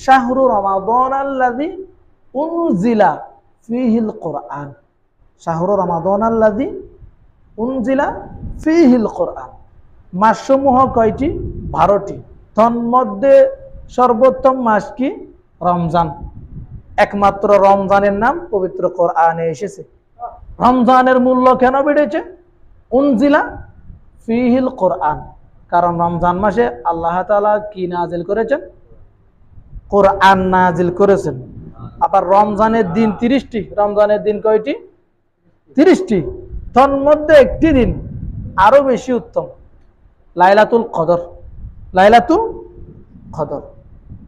শাহরু রমাদানাল্লাযী উনজিলা ফীহিল কুরআন। শাহরু রমাদানাল্লাযী উনজিলা ফীহিল কুরআন। মাসসমূহ কয়টি? 12টি। তন্মধ্যে সর্বোত্তম মাস কি? রমজান। একমাত্র রমজানের নাম পবিত্র কোরআনে এসেছে। রমজানের মূল্য কেন বেড়েছে? উনজিলা ফীহিল কোরআন, কারণ রমজান মাসে আল্লাহ তাআলা কি নাজিল করেছেন? কোরআন নাজিল করেছেন। আবার রমজানের দিন 30টি। রমজানের দিন কয়টি? 30টি। তন্মধ্যে একটি দিন আরো বেশি উত্তম, লাইলাতুল কদর। লাইলাতুল কদর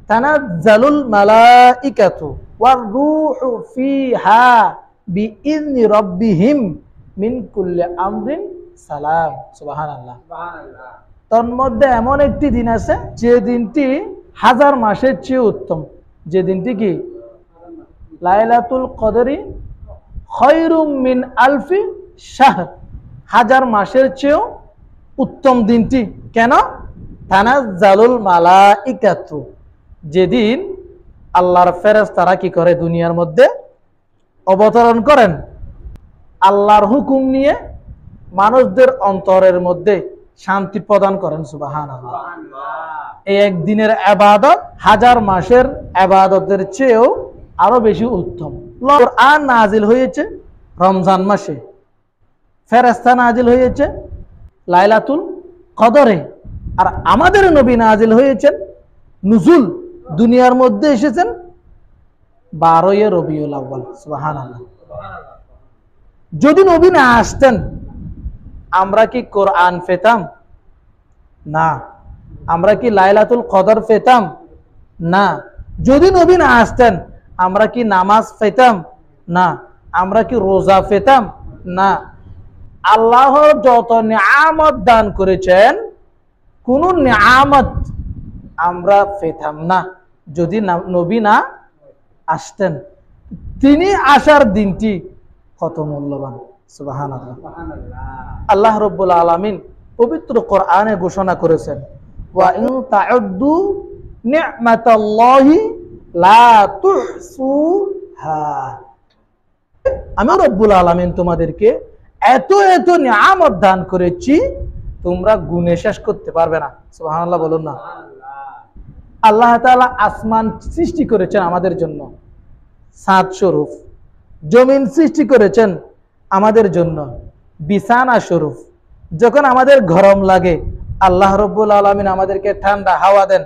তানাজ্জালুল মালাইকাতু ওয়ার রূহু ফিহা বিইذনি রাব্বিহিম মিন কুল্লি আমরিন সালাম। সুবহানাল্লাহ। তন্মধ্যে এমন একটি দিন আছে যে দিনটি 1000 মাসের চেয়ে উত্তম। যে দিনটি কি? লাইলাতুল কদরি খায়রুম মিন আলফি শাহর। 1000 মাসের চেয়েও উত্তম দিনটি। কেন? তানাজ্জালুল মালাইকাতু, যেদিন আল্লাহর ফেরেশতারা কি করে? দুনিয়ার মধ্যে অবতরণ করেন আল্লাহর হুকুম নিয়ে, মানুষদের অন্তরের মধ্যে শান্তি প্রদান করেন। সুবহানাল্লাহ। এই একদিনের ইবাদত 1000 মাসের ইবাদতের চেয়েও আরো বেশি উত্তম। কোরআন নাজিল হয়েছে রমজান মাসে, ফেরেশতা নাজিল হয়েছে লাইলাতুল কদরে, আর আমাদের নবী নাজিল হয়েছেন নুজুল, দুনিয়ার মধ্যে এসেছেন 12 রবিউল আউয়াল। সুবহানাল্লাহ। যদি নবী না আসতেন আমরা কি কোরআন পেতাম? না। আমরা কি লাইলাতুল কদর পেতাম? না। যদি নবী না আসতেন আমরা কি নামাজ পেতাম? না। আমরা কি রোজা পেতাম? না। আল্লাহ যত নিয়ামত দান করেছেন কোন নিয়ামত আমরা পেতাম না যদি নবী না আসতেন। তিনি আসার দিনটি কত মূল্যবান। সুবহানাল্লাহ। আল্লাহ রাব্বুল আলামিন পবিত্র কোরআনে ঘোষণা করেছেন, ওয়া ইন তাউদ্দু নি'মাতাল্লাহি লা তুহসুহা। আমি রব্বুল আলামিন তোমাদেরকে এত এত নিয়ামত দান করেছি তোমরা গুণে শেষ করতে পারবে না। সুবহানাল্লাহ বলুন না। আল্লাহ তাআলা আসমান সৃষ্টি করেছেন আমাদের জন্য, সাত স্বরূপ। জমিন সৃষ্টি করেছেন আমাদের জন্য, বিছানা স্বরূপ। যখন আমাদের গরম লাগে আল্লাহ রাব্বুল আলামিন আমাদেরকে ঠান্ডা হাওয়া দেন।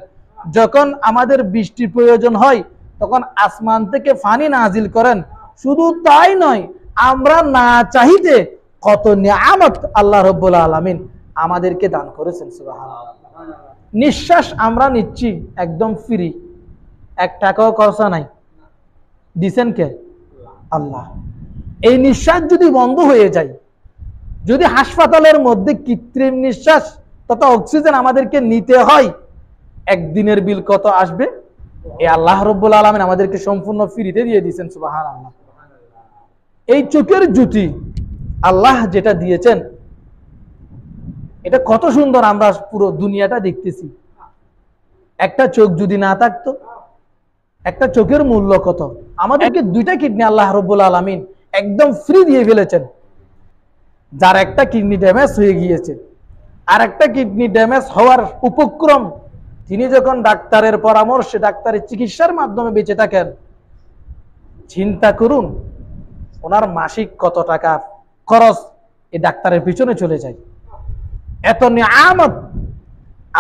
যখন আমাদের বৃষ্টির প্রয়োজন হয় তখন আসমান থেকে পানি নাজিল করেন। শুধু তাই নয়, আমরা না চাইতে কত নিয়ামত আল্লাহ রাব্বুল আলামিন আমাদেরকে দান করেছেন। সুবহানাল্লাহ। নিঃশ্বাস আমরা নিচ্ছি একদম ফ্রি, 1 টাকাও খরচা নাই। দিছেন কে? আল্লাহ। এই নিঃশ্বাস যদি বন্ধ হয়ে যায়, যদি হাসপাতালের মধ্যে কৃত্রিম নিঃশ্বাস তথা অক্সিজেন আমাদেরকে নিতে হয়, একদিনের বিল কত আসবে? এই আল্লাহ রাব্বুল আলামিন আমাদেরকে সম্পূর্ণ ফ্রিতে দিয়ে দিয়েছেন। সুবহানাল্লাহ। এই চোখের জ্যোতি আল্লাহ যেটা দিয়েছেন এটা কত সুন্দর, আমরা পুরো দুনিয়াটা দেখতেছি। একটা চোখ যদি না থাকতো, একটা চোখের মূল্য কত? আমাদেরকে 2টা কিডনি আল্লাহ রাব্বুল আলামিন একদম ফ্রি দিয়ে ফেলেছেন। যার একটা কিডনি ড্যামেজ হয়ে গিয়েছে, আর একটা কিডনি ড্যামেজ হওয়ার উপক্রম, তিনি যখন ডাক্তারের পরামর্শে, ডাক্তারের চিকিৎসার মাধ্যমে বেঁচে থাকেন, চিন্তা করুন ওনার মাসিক কত টাকা খরচ এই ডাক্তারের পিছনে চলে যায়। এত নিয়ামত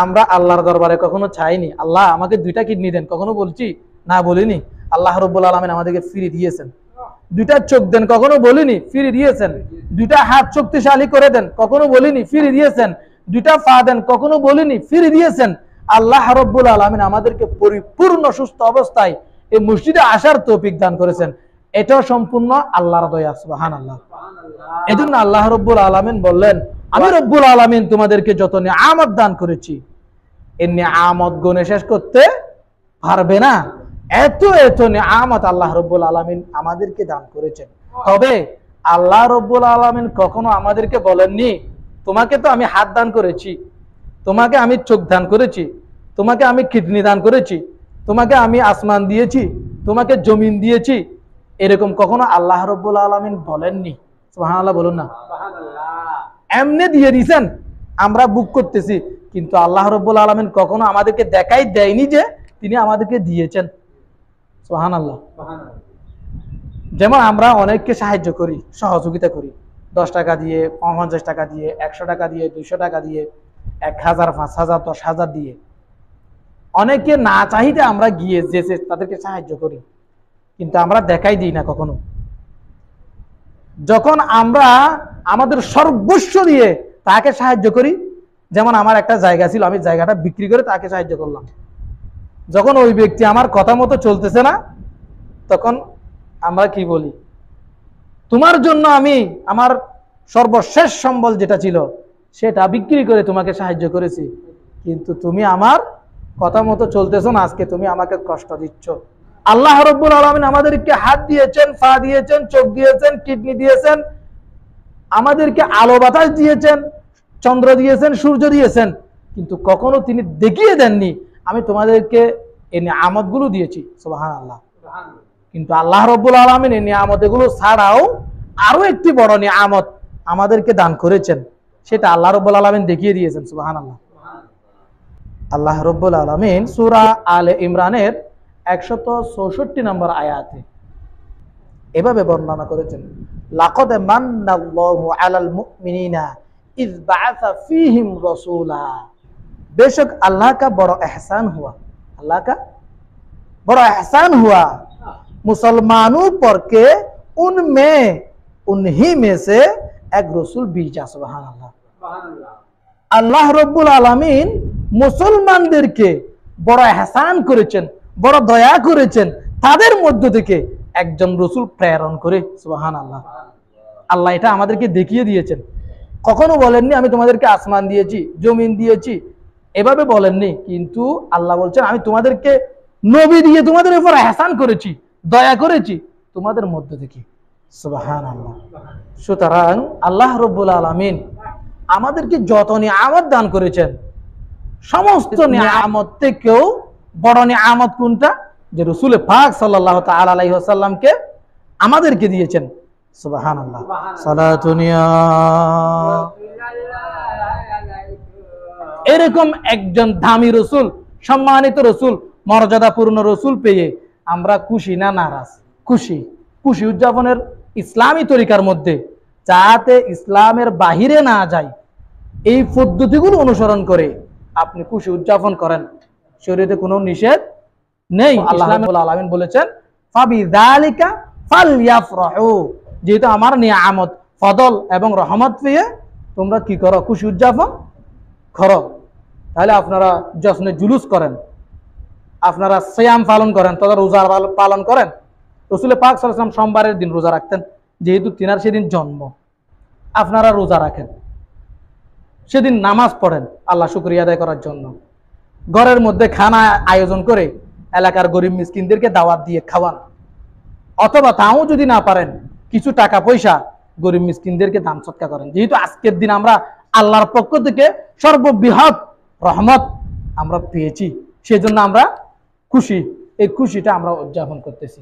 আমরা আল্লাহর দরবারে কখনো চাইনি, আল্লাহ আমাকে 2টা কিডনি দেন, কখনো বলছি? না, বলিনি। আল্লাহ রাব্বুল আলামিন আমাদেরকে ফ্রি দিয়েছেন। 2টা চোখ দেন, কখনো বলিনি? ফ্রি দিয়েছেন। 2টা হাত শক্তিশালী করে দেন, কখনো বলিনি? ফ্রি দিয়েছেন। 2টা পা দেন, কখনো বলিনি? ফ্রি দিয়েছেন। আল্লাহ রাব্বুল আলামিন আমাদেরকে পরিপূর্ণ সুস্থ অবস্থায় এই মসজিদে আসার তৌফিক দান করেছেন। এটাও সম্পূর্ণ আল্লাহর দয়া। সুবহানাল্লাহ। এজন্য আল্লাহ রাব্বুল আলামিন বললেন, আমি রব্বুল আলামিন তোমাদেরকে যত নিয়ামত দান করেছি এই নিয়ামত গুণে শেষ করতে পারবে না। এত এত নিয়ামত আল্লাহ রাব্বুল আলামিন আমাদেরকে দান করেছেন। তবে আল্লাহ রাব্বুল আলামিন কখনো আমাদেরকে বলেননি, তোমাকে তো আমি হাত দান করেছি, তোমাকে আমি চোখ দান করেছি, তোমাকে আমি কিডনি দান করেছি, তোমাকে আমি আসমান দিয়েছি, তোমাকে জমিন দিয়েছি, এরকম কখনো আল্লাহ রাব্বুল আলামিন বলেননি। সুবহানাল্লাহ বলুন না। এমনি দিয়ে দিয়েছেন, আমরা বুক করতেছি, কিন্তু আল্লাহ রাব্বুল আলামিন কখনো আমাদেরকে দেখাই দেয়নি যে তিনি আমাদেরকে দিয়েছেন। সুবহানাল্লাহ। যেমন আমরা অনেককে সাহায্য করি, সহযোগিতা করি, 10 টাকা দিয়ে, 50 টাকা দিয়ে, 100 টাকা দিয়ে, 200 টাকা দিয়ে, 1000, 5000, 10,000 দিয়ে। অনেকে না চাইতে আমরা গিয়ে যেছে তাদেরকে সাহায্য করি, কিন্তু আমরা দেখাই দিই না কখনো। যখন আমরা আমাদের সর্বস্ব দিয়ে তাকে সাহায্য করি, যেমন আমার একটা জায়গা ছিল, আমি জায়গাটা বিক্রি করে তাকে সাহায্য করলাম। যখন ওই ব্যক্তি আমার কথা মতো চলতেছে না, তখন আমরা কি বলি, তোমার জন্য আমি আমার সর্বশেষ সম্বল যেটা ছিল সেটা বিক্রি করে তোমাকে সাহায্য করেছি, কিন্তু তুমি আমার কথা মতো চলতেছো না, আজকে তুমি আমাকে কষ্ট দিচ্ছ। আল্লাহ রাব্বুল আলামিন আমাদেরকে হাত দিয়েছেন, পা দিয়েছেন, চোখ দিয়েছেন, কিডনি দিয়েছেন, আমাদেরকে আলো বাতাস দিয়েছেন, চন্দ্র দিয়েছেন, সূর্য দিয়েছেন, কিন্তু কখনো তিনি দেখিয়ে দেননি আমি তোমাদেরকে এই নিয়ামতগুলো দিয়েছি। সুবহানাল্লাহ। কিন্তু আল্লাহ রাব্বুল আলামিন এই নিয়ামতগুলো ছাড়াও আরো একটি বড় নিয়ামত আমাদেরকে দান করেছেন, সেটা আল্লাহ রাব্বুল আলামিন দেখিয়ে দিয়েছেন। সুবহানাল্লাহ। আল্লাহ রাব্বুল আলামিন সূরা আলে ইমরানের 164 নম্বর আয়াতে এভাবে বর্ণনা করেছেন, লাকাদ মান্নাল্লাহু আলাল মুমিনিনা ইয বাআসা ফীহিম রাসূলা। बेशक अल्लाह का बड़ा एहसान हुआ, अल्लाह का बड़ा एहसान हुआ मुसलमानों पर के उनमें उन्हीं में से एक रसूल भेजा। सुभान अल्लाह। আল্লাহ রব্বুল আলামিন মুসলমানদেরকে বড় এহসান করেছেন, বড় দয়া করেছেন, তাদের মধ্য থেকে একজন রসুল প্রেরণ করে। সুবহানাল্লাহ। আল্লাহ এটা আমাদেরকে দেখিয়ে দিয়েছেন। কখনো বলেননি আমি তোমাদেরকে আসমান দিয়েছি, জমিন দিয়েছি, এভাবে বলেননি, কিন্তু আল্লাহ বলছেন আমি তোমাদেরকে নবী দিয়ে তোমাদের উপর এহসান করেছি, দয়া করেছি তোমাদের মধ্য থেকে। সুবহানাল্লাহ। সুতরাং আল্লাহ রব্বুল আলামিন আমাদেরকে যত নিয়ামত দান করেছেন, সমস্ত নিয়ামত থেকেও বড় নিয়ামত কোনটা? যে রাসূল পাক সাল্লাল্লাহু তাআলা আলাইহি ওয়াসাল্লামকে আমাদেরকে দিয়েছেন। সুবহানাল্লাহ। সালাতুনিয়া এরকম একজন দামি রসুল, সম্মানিত রসুল, মর্যাদাপূর্ণ রসুল পেয়ে আমরা খুশি না নারাজ? খুশি। খুশি উদযাপনের ইসলামী তরিকার মধ্যে যাতে ইসলামের বাহিরে না যায়, এই পদ্ধতিগুলো অনুসরণ করে আপনি খুশি উদযাপন করেন, শরীয়তে কোনো নিষেধ নেই। আল্লাহ রাব্বুল আলামিন বলেছেন ফাবিযালিকা ফালইফরাহু, যেহেতু আমার নিয়ামত, ফদল এবং রহমত পেয়ে তোমরা কি করো? খুশি উদযাপন করো। তাহলে আপনারা জশ্নে জুলুস করেন, আপনারা সিয়াম পালন করেন, তথা রোজা পালন করেন। রাসূল পাক সাল্লাল্লাহু আলাইহি ওয়াসাল্লাম সোমবারের দিন রোজা রাখতেন, যেহেতু তিনার সেদিন জন্ম, আপনারা রোজা রাখেন, সেদিন নামাজ পড়েন আল্লাহ শুকরিয়া আদায় করার জন্য। ঘরের মধ্যে খানা আয়োজন করে এলাকার গরিব মিসকিনদেরকে দাওয়াত দিয়ে খাওয়ান, অথবা তাও যদি না পারেন কিছু টাকা পয়সা গরিব মিসকিনদেরকে দান সৎকার করেন। যেহেতু আজকের দিন আমরা আল্লাহর পক্ষ থেকে সর্ববৃহৎ রহমত আমরা পেয়েছি, সেজন্য আমরা খুশি, এই খুশিটা আমরা উদযাপন করতেছি।